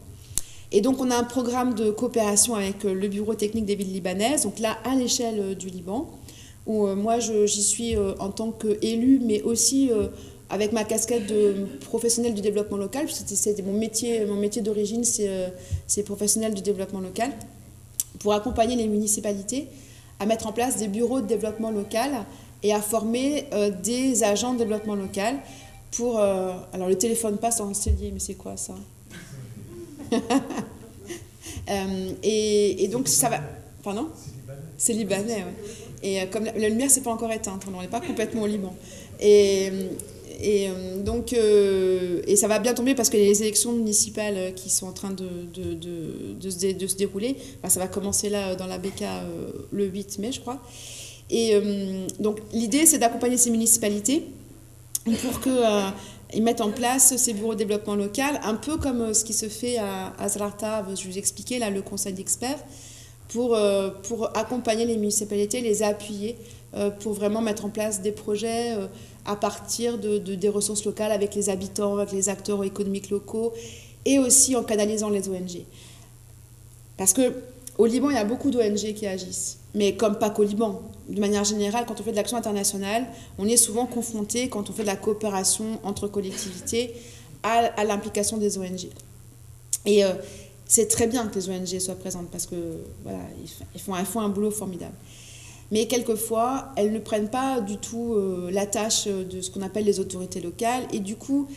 Et donc, on a un programme de coopération avec le Bureau technique des villes libanaises, donc là, à l'échelle du Liban, où moi, j'y suis en tant qu'élue, mais aussi avec ma casquette de professionnelle du développement local, puisque c'est mon métier d'origine, c'est professionnel du développement local, pour accompagner les municipalités à mettre en place des bureaux de développement local et à former des agents de développement local pour... alors, le téléphone passe en cellier, mais c'est quoi ça? Et donc, ça va... Pardon? C'est libanais, ouais. Et comme la lumière, c'est pas encore éteinte, on n'est pas complètement au Liban. Et ça va bien tomber parce que les élections municipales qui sont en train de se dérouler, ça va commencer là dans la BK le 8 mai, je crois. Et donc l'idée, c'est d'accompagner ces municipalités pour qu'ils mettent en place ces bureaux de développement local, un peu comme ce qui se fait à Zrarta, je vous expliquais, là, le conseil d'experts, pour accompagner les municipalités, les appuyer, pour vraiment mettre en place des projets à partir des ressources locales avec les habitants, avec les acteurs économiques locaux et aussi en canalisant les ONG. Parce qu'au Liban, il y a beaucoup d'ONG qui agissent, mais comme pas qu'au Liban. De manière générale, quand on fait de l'action internationale, on est souvent confronté, quand on fait de la coopération entre collectivités, à l'implication des ONG. Et c'est très bien que les ONG soient présentes parce que voilà, ils font un boulot formidable. Mais quelquefois, elles ne prennent pas du tout la tâche de ce qu'on appelle les autorités locales. Et du coup,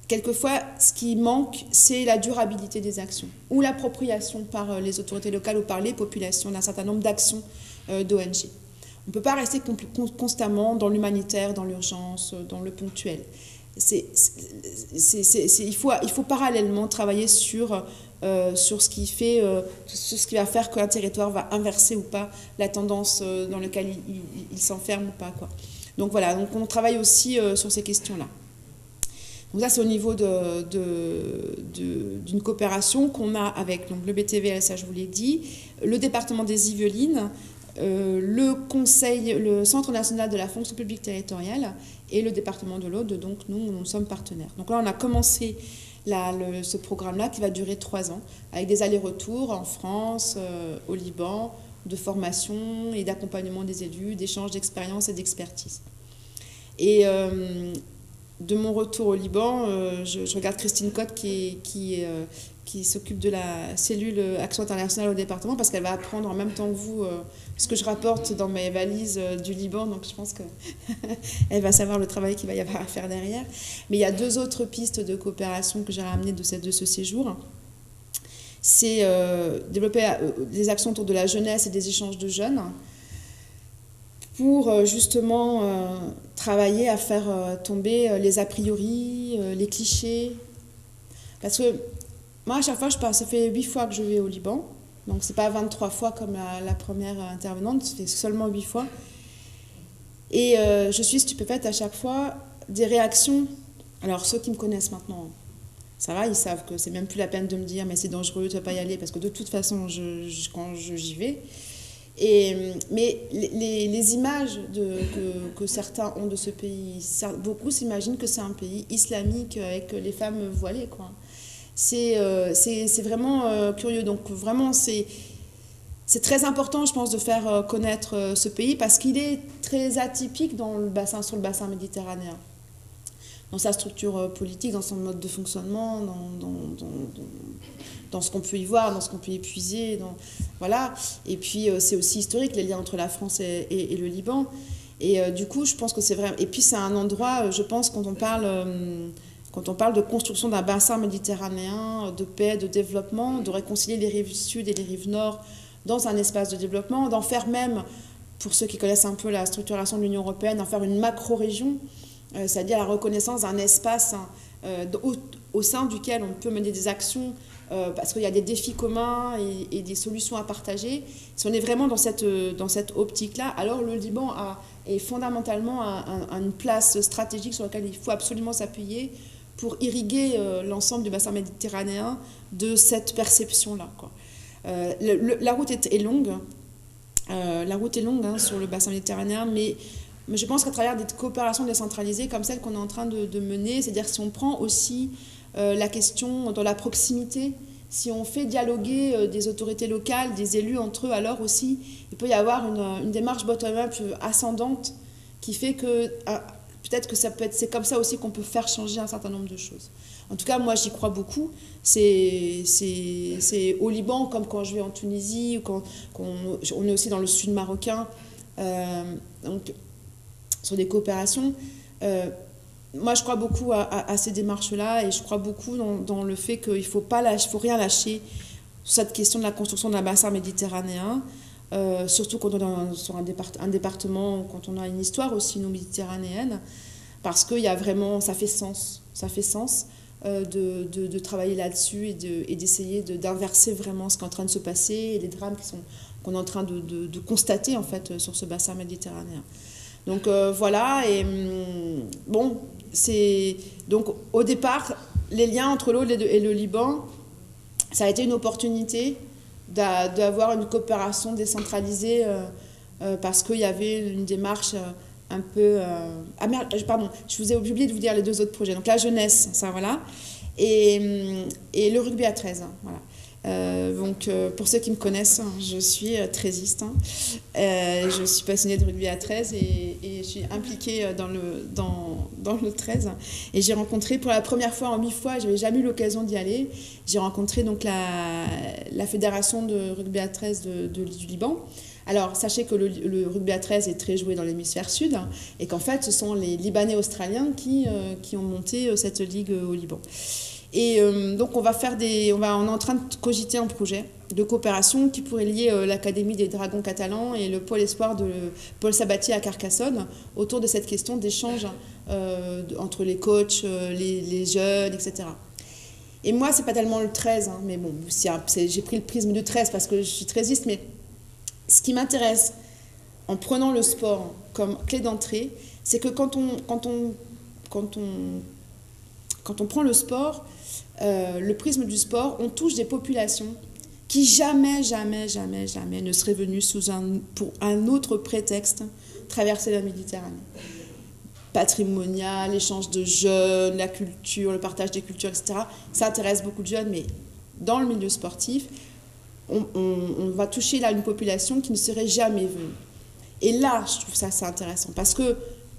quelquefois, ce qui manque, c'est la durabilité des actions ou l'appropriation par les autorités locales ou par les populations d'un certain nombre d'actions d'ONG. On ne peut pas rester constamment dans l'humanitaire, dans l'urgence, dans le ponctuel. Il faut parallèlement travailler sur ce qui va faire qu'un territoire va inverser ou pas la tendance dans laquelle il s'enferme ou pas, quoi. Donc voilà, donc on travaille aussi sur ces questions-là. Donc ça, c'est au niveau d'une coopération qu'on a avec donc, le BTV, ça je vous l'ai dit, le département des Yvelines, le Centre national de la fonction publique territoriale et le département de l'Aude, donc nous sommes partenaires. Donc là, on a commencé ce programme-là qui va durer 3 ans, avec des allers-retours en France, au Liban, de formation et d'accompagnement des élus, d'échange d'expérience et d'expertise. Et de mon retour au Liban, je regarde Christine Cotte qui s'occupe de la cellule Action internationale au département parce qu'elle va apprendre en même temps que vous ce que je rapporte dans mes valises du Liban, donc je pense qu'elle va savoir le travail qu'il va y avoir à faire derrière. Mais il y a 2 autres pistes de coopération que j'ai ramenées de ce séjour. C'est développer des actions autour de la jeunesse et des échanges de jeunes pour justement travailler à faire tomber les a priori, les clichés. Parce que moi, à chaque fois, ça fait 8 fois que je vais au Liban. Donc, ce n'est pas 23 fois comme la première intervenante, c'est seulement 8 fois. Et je suis stupéfaite à chaque fois des réactions. Alors, ceux qui me connaissent maintenant, ça va, ils savent que c'est même plus la peine de me dire « mais c'est dangereux, tu ne vas pas y aller » parce que de toute façon, quand j'y vais. Mais les images que certains ont de ce pays, beaucoup s'imaginent que c'est un pays islamique avec les femmes voilées, quoi. C'est vraiment curieux. Donc vraiment, c'est très important, je pense, de faire connaître ce pays parce qu'il est très atypique sur le bassin méditerranéen. Dans sa structure politique, dans son mode de fonctionnement, dans ce qu'on peut y voir, dans ce qu'on peut y puiser. Voilà. Et puis, c'est aussi historique, les liens entre la France et le Liban. Et du coup, je pense que c'est vrai. Et puis, c'est un endroit, je pense, quand on parle de construction d'un bassin méditerranéen, de paix, de développement, de réconcilier les rives sud et les rives nord dans un espace de développement, d'en faire même, pour ceux qui connaissent un peu la structuration de l'Union européenne, d'en faire une macro-région, c'est-à-dire la reconnaissance d'un espace au sein duquel on peut mener des actions parce qu'il y a des défis communs et des solutions à partager. Si on est vraiment dans cette optique-là, alors le Liban est fondamentalement une place stratégique sur laquelle il faut absolument s'appuyer pour irriguer l'ensemble du bassin méditerranéen de cette perception-là, quoi. La route est longue, sur le bassin méditerranéen, mais je pense qu'à travers des coopérations décentralisées comme celle qu'on est en train de mener, c'est-à-dire si on prend aussi la question de la proximité si on fait dialoguer des autorités locales, des élus entre eux, alors aussi, il peut y avoir une démarche bottom-up ascendante qui fait que peut-être que c'est comme ça aussi qu'on peut faire changer un certain nombre de choses. En tout cas, moi, j'y crois beaucoup. C'est au Liban, comme quand je vais en Tunisie, ou quand on est aussi dans le sud marocain, donc, sur des coopérations. Moi, je crois beaucoup à ces démarches-là et je crois beaucoup dans le fait qu'il ne faut rien lâcher sur cette question de la construction d'un bassin méditerranéen, surtout quand on est sur un département, quand on a une histoire aussi non méditerranéenne, parce qu'il y a vraiment, ça fait sens de travailler là-dessus et d'essayer d'inverser vraiment ce qui est en train de se passer et les drames qu'on est en train de constater en fait sur ce bassin méditerranéen. Donc voilà, et bon, donc au départ, les liens entre l'Aude et le Liban, ça a été une opportunité d'avoir une coopération décentralisée parce qu'il y avait une démarche un peu... Ah merde, pardon, je vous ai oublié de vous dire les deux autres projets. Donc la jeunesse, ça voilà, et le rugby à 13, hein, voilà. Donc pour ceux qui me connaissent, je suis 13iste, hein. Je suis passionnée de rugby à 13 et je suis impliquée dans le 13 et j'ai rencontré pour la première fois en 8 fois, je n'avais jamais eu l'occasion d'y aller, j'ai rencontré donc la fédération de rugby à 13 du Liban. Alors sachez que le rugby à 13 est très joué dans l'hémisphère sud et qu'en fait ce sont les Libanais australiens qui ont monté cette ligue au Liban. Et donc on est en train de cogiter un projet de coopération qui pourrait lier l'Académie des Dragons catalans et le pôle espoir de Paul Sabatier à Carcassonne autour de cette question d'échange entre les coachs, les jeunes, etc. Et moi, c'est pas tellement le 13, hein, mais bon, j'ai pris le prisme du 13 parce que je suis 13iste, mais ce qui m'intéresse en prenant le sport comme clé d'entrée, c'est que quand on prend le sport, le prisme du sport, on touche des populations qui jamais ne seraient venues pour un autre prétexte traverser la Méditerranée. Patrimonial, l'échange de jeunes, la culture, le partage des cultures, etc. Ça intéresse beaucoup de jeunes, mais dans le milieu sportif, on va toucher là une population qui ne serait jamais venue. Et là, je trouve ça assez intéressant, parce que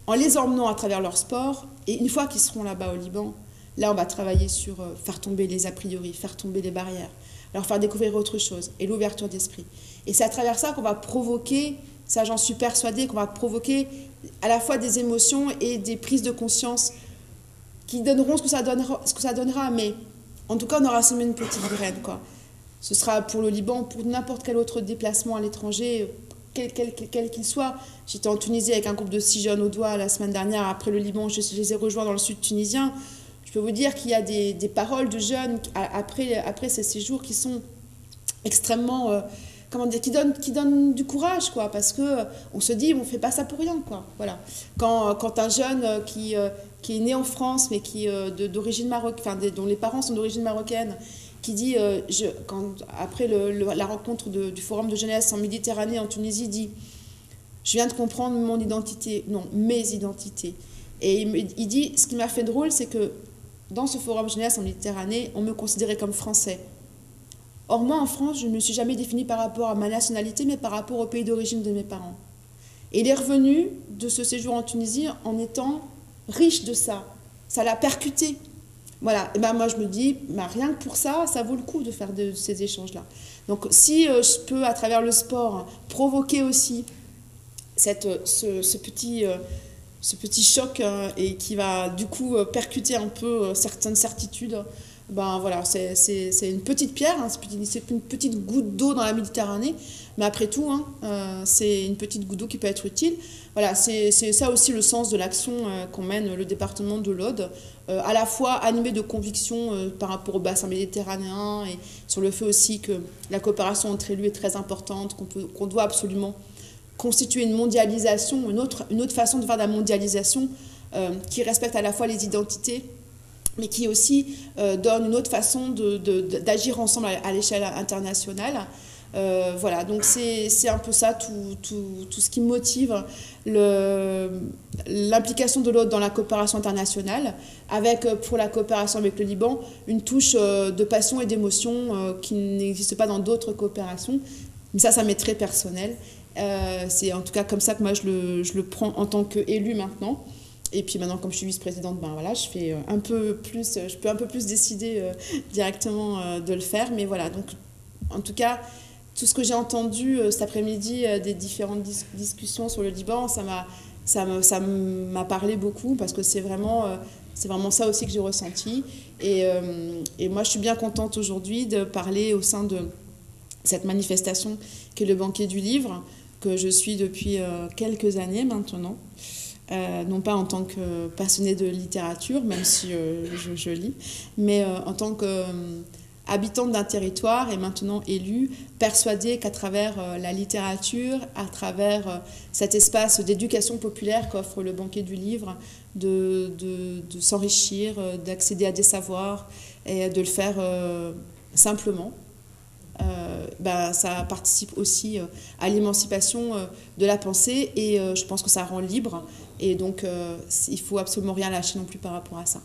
en les emmenant à travers leur sport, et une fois qu'ils seront là-bas au Liban, là, on va travailler sur faire tomber les a priori, faire tomber les barrières, leur faire découvrir autre chose et l'ouverture d'esprit. Et c'est à travers ça qu'on va provoquer, ça j'en suis persuadée, qu'on va provoquer à la fois des émotions et des prises de conscience qui donneront ce que ça donnera, mais en tout cas, on aura semé une petite graine, quoi. Ce sera pour le Liban, pour n'importe quel autre déplacement à l'étranger, quel qu'il soit. J'étais en Tunisie avec un groupe de 6 jeunes au doigt la semaine dernière. Après le Liban, je les ai rejoints dans le sud tunisien. Je peux vous dire qu'il y a des paroles de jeunes après ces séjours qui sont extrêmement, qui donnent du courage, quoi, parce qu'on se dit, on ne fait pas ça pour rien, quoi. Voilà. Quand un jeune qui est né en France, mais d'origine marocaine, dont les parents sont d'origine marocaine, qui dit, après la rencontre du Forum de jeunesse en Méditerranée, en Tunisie, dit « Je viens de comprendre mon identité, non, mes identités ». Et il dit, ce qui m'a fait drôle, c'est que dans ce Forum jeunesse en Méditerranée, on me considérait comme français. Or, moi, en France, je ne me suis jamais définie par rapport à ma nationalité, mais par rapport au pays d'origine de mes parents. Et il est revenu de ce séjour en Tunisie en étant riche de ça. Ça l'a percuté. Voilà, et ben moi je me dis, rien que pour ça, ça vaut le coup de faire ces échanges-là. Donc si je peux, à travers le sport, provoquer aussi ce petit choc et qui va du coup percuter un peu certaines certitudes, ben voilà, c'est une petite pierre, hein, c'est une petite goutte d'eau dans la Méditerranée, mais après tout, hein, c'est une petite goutte d'eau qui peut être utile. Voilà, c'est ça aussi le sens de l'action qu'on mène le département de l'Aude, à la fois animé de conviction par rapport au bassin méditerranéen et sur le fait aussi que la coopération entre élus est très importante, qu'on doit absolument constituer une mondialisation, une autre façon de faire de la mondialisation qui respecte à la fois les identités, mais qui aussi donne une autre façon d'agir ensemble à l'échelle internationale. Voilà, donc c'est un peu ça, tout ce qui motive l'implication de l'autre dans la coopération internationale, avec, pour la coopération avec le Liban, une touche de passion et d'émotion qui n'existe pas dans d'autres coopérations. Mais ça m'est très personnel. C'est en tout cas comme ça que moi je le prends en tant qu'élue maintenant. Et puis maintenant, comme je suis vice-présidente, ben voilà, je peux un peu plus décider directement de le faire. Mais voilà, donc en tout cas, tout ce que j'ai entendu cet après-midi des différentes discussions sur le Liban, ça m'a parlé beaucoup parce que c'est vraiment ça aussi que j'ai ressenti. Et moi, je suis bien contente aujourd'hui de parler au sein de cette manifestation qui est le Banquet du Livre, que je suis depuis quelques années maintenant. Non pas en tant que passionnée de littérature, même si je lis, mais en tant qu'habitante d'un territoire et maintenant élue, persuadée qu'à travers la littérature, à travers cet espace d'éducation populaire qu'offre le Banquet du Livre, de s'enrichir, d'accéder à des savoirs et de le faire simplement. Ça participe aussi à l'émancipation de la pensée et je pense que ça rend libre et donc il ne faut absolument rien lâcher non plus par rapport à ça.